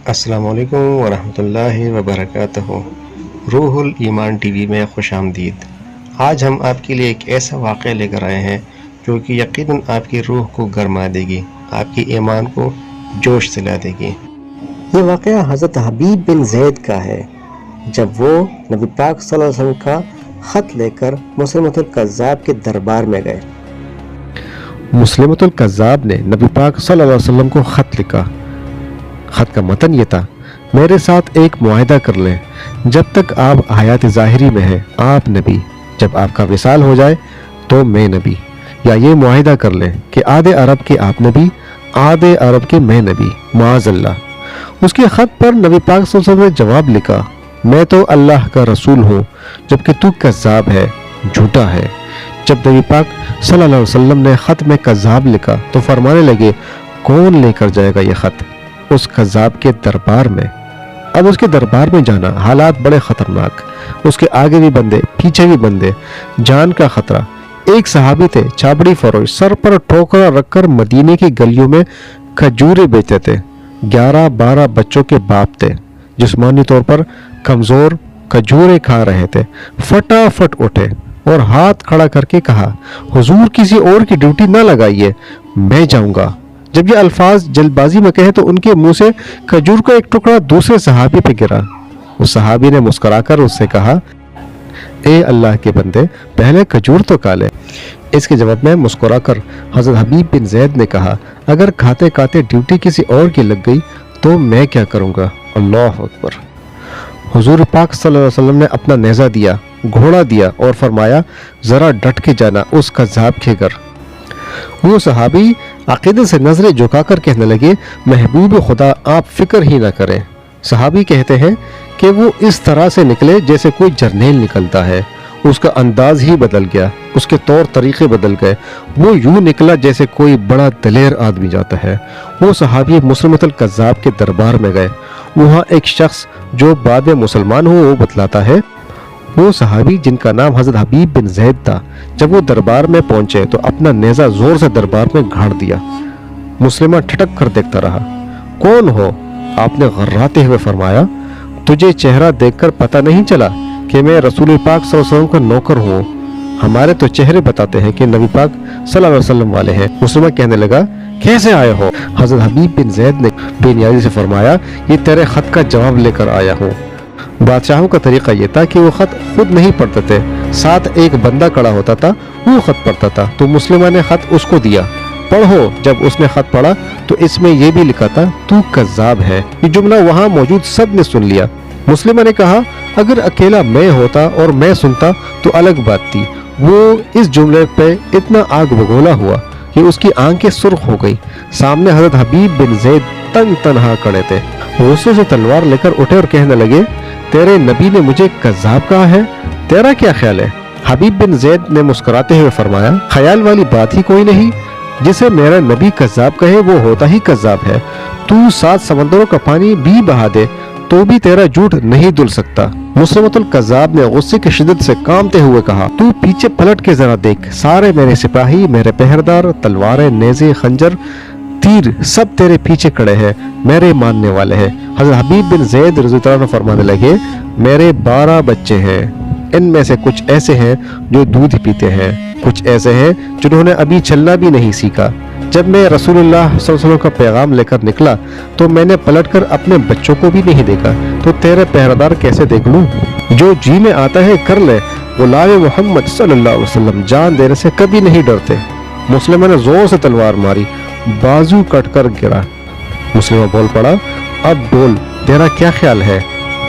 السلام علیکم ورحمۃ اللہ وبرکاتہ۔ روح الایمان ٹی وی میں خوش آمدید۔ آج ہم آپ کے لیے ایک ایسا واقعہ لے کر آئے ہیں جو کہ یقیناً آپ کی روح کو گرما دے گی، آپ کی ایمان کو جوش دلا دے گی۔ یہ واقعہ حضرت حبیب بن زید کا ہے، جب وہ نبی پاک صلی اللہ علیہ وسلم کا خط لے کر مسلمۃ الکذاب کے دربار میں گئے۔ مسلمۃ الکذاب نے نبی پاک صلی اللہ علیہ وسلم کو خط لکھا۔ خط کا متن یہ تھا: میرے ساتھ ایک معاہدہ کر لیں، جب تک آپ حیات ظاہری میں ہیں آپ نبی، جب آپ کا وصال ہو جائے تو میں نبی، یا یہ معاہدہ کر لیں کہ آدھے عرب کے آپ نبی، آدھے عرب کے میں نبی، معاذ اللہ۔ اس کے خط پر نبی پاک صلی اللہ علیہ وسلم نے جواب لکھا: میں تو اللہ کا رسول ہوں، جبکہ تو کذاب ہے، جھوٹا ہے۔ جب نبی پاک صلی اللہ علیہ وسلم نے خط میں کذاب لکھا تو فرمانے لگے: کون لے کر جائے گا یہ خط اس کذاب کے دربار میں؟ اب اس کے دربار میں جانا، حالات بڑے خطرناک، اس کے آگے بھی بندے پیچھے بھی بندے، جان کا خطرہ۔ ایک صحابی تھے، چھابڑی فروش، سر پر ٹھوکرا رکھ کر مدینے کی گلیوں میں کھجورے بیچتے تھے۔ 11-12 بچوں کے باپ تھے، جسمانی طور پر کمزور، کھجورے کھا رہے تھے۔ فٹافٹ اٹھے اور ہاتھ کھڑا کر کے کہا: حضور کسی اور کی ڈیوٹی نہ لگائیے، میں جاؤں گا۔ جب یہ الفاظ جلد بازی میں کہے تو ان کے منہ سے کھجور کا ایک ٹکڑا دوسرے صحابی پہ گرا۔ اس صحابی نے مسکرا کر اس سے کہا: اے اللہ کے بندے، پہلے کھجور تو کھا لے۔ اس کے جواب میں مسکرا کر حضرت حبیب بن زید نے کہا: اگر کھاتے کھاتے ڈیوٹی کسی اور کی لگ گئی تو میں کیا کروں گا؟ اللہ اکبر۔ حضور پاک صلی اللہ علیہ وسلم نے اپنا نیزہ دیا، گھوڑا دیا اور فرمایا: ذرا ڈٹ کے جانا اس کذاب کے گھر۔ وہ صحابی عقیدت سے نظریں جھکا کر کہنے لگے: محبوب خدا، آپ فکر ہی نہ کریں۔ صحابی کہتے ہیں کہ وہ اس طرح سے نکلے جیسے کوئی جرنیل نکلتا ہے، اس کا انداز ہی بدل گیا، اس کے طور طریقے بدل گئے، وہ یوں نکلا جیسے کوئی بڑا دلیر آدمی جاتا ہے۔ وہ صحابی مسلمۃ الکذاب کے دربار میں گئے۔ وہاں ایک شخص جو بعد میں مسلمان ہو وہ بتلاتا ہے، وہ صحابی جن کا نام حضرت حبیب بن زید تھا، جب وہ دربار میں پہنچے تو اپنا نیزہ زور سے دربار میں گھاڑ دیا۔ مسلمہ ٹھٹک کر دیکھتا رہا۔ کون ہو؟ آپ نے غراتے ہوئے فرمایا: تجھے چہرہ دیکھ کر پتہ نہیں چلا کہ میں رسول پاک صلی اللہ علیہ وسلم کا نوکر ہوں؟ ہمارے تو چہرے بتاتے ہیں کہ نبی پاک صلی اللہ علیہ وسلم والے ہیں۔ مسلمہ کہنے لگا: کیسے آئے ہو؟ حضرت حبیب بن زید نے بے نیازی سے فرمایا: یہ تیرے خط کا جواب لے کر آیا ہوں۔ بادشاہوں کا طریقہ یہ تھا کہ وہ خط خود نہیں پڑھتے تھے، ساتھ ایک بندہ کھڑا ہوتا تھا، وہ خط پڑھتا تھا۔ تو مسلمہ نے خط اس کو دیا: پڑھو۔ جب اس نے خط پڑھا تو اس میں یہ بھی لکھا تھا: تو کذاب ہے۔ یہ جملہ وہاں موجود سب نے سن لیا۔ مسلمہ نے کہا: اگر اکیلا میں ہوتا اور میں سنتا تو الگ بات تھی۔ وہ اس جملے پہ اتنا آگ بگولا ہوا کہ اس کی آنکھیں سرخ ہو گئی۔ سامنے حضرت حبیب بن زید تن تنہا کھڑے تھے۔ غصے سے تلوار لے کر اٹھے اور کہنے لگے: تیرے نبی نے مجھے کذاب کہا ہے، تیرا کیا خیال ہے؟ حبیب بن زید نے مسکراتے ہوئے فرمایا: خیال والی بات ہی کوئی نہیں، جسے میرا نبی کذاب کہے وہ ہوتا ہی کذاب ہے۔ تو 7 سمندروں کا پانی بھی بہا دے تو بھی تیرا جھوٹ نہیں دھل سکتا۔ مسلمۃ الکذاب نے غصے کی شدت سے کانپتے ہوئے کہا: تو پیچھے پلٹ کے ذرا دیکھ، سارے میرے سپاہی، میرے پہردار، تلواریں، نیزے، خنجر، تیر سب تیرے پیچھے کھڑے ہیں، میرے ماننے والے ہیں۔ حضرت حبیب بن زید رضی اللہ عنہ فرمانے لگے: میرے 12 بچے ہیں، ان میں سے کچھ ایسے ہیں جو دودھ پیتے ہیں، کچھ ایسے ہیں جنہوں نے ابھی چلنا بھی نہیں سیکھا۔ جب میں رسول اللہ صلی اللہ علیہ وسلم کا پیغام لے کر نکلا تو میں نے پلٹ کر اپنے بچوں کو بھی نہیں دیکھا، تو تیرے پہردار کیسے دیکھ لوں؟ جو جی میں آتا ہے کر لے، غلام محمد صلی اللہ علیہ وسلم جان دینے سے کبھی نہیں ڈرتے۔ مسلمہ نے زور سے تلوار ماری، بازو کٹ کر گرا۔ مسلمہ بول پڑا: اب بول، تیرا کیا خیال ہے؟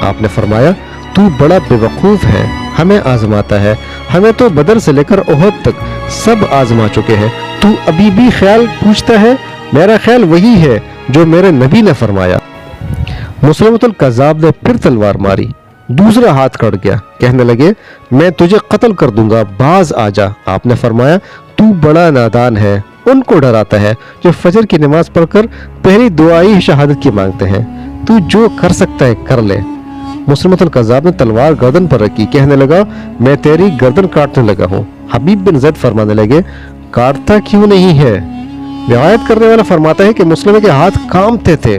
آپ نے فرمایا: تو بڑا بے وقوف ہے، ہمیں آزماتا ہے، ہمیں تو بدر سے لے کر احد تک سب آزما چکے ہیں، تو ابھی بھی خیال پوچھتا ہے؟ میرا خیال وہی ہے جو میرے نبی نے فرمایا۔ مسلمۃ الکذاب نے پھر تلوار ماری، دوسرا ہاتھ کٹ گیا۔ کہنے لگے: میں تجھے قتل کر دوں گا، باز آ جا۔ آپ نے فرمایا: تو بڑا نادان ہے، ان کو ڈراتا ہے جو فجر کی نماز پڑھ کر پہلی دعائی شہادت کی مانگتے ہیں، تو جو کر سکتا ہے کر لے۔ مسلمۃ الکذاب نے تلوار گردن پر رکھی، کہنے لگا: میں تیری گردن کاٹنے لگا ہوں۔ حبیب بن زید فرمانے لگے: کاٹتا کیوں نہیں ہے؟ روایت کرنے والا فرماتا ہے کہ مسلمہ کے ہاتھ کانپتے تھے۔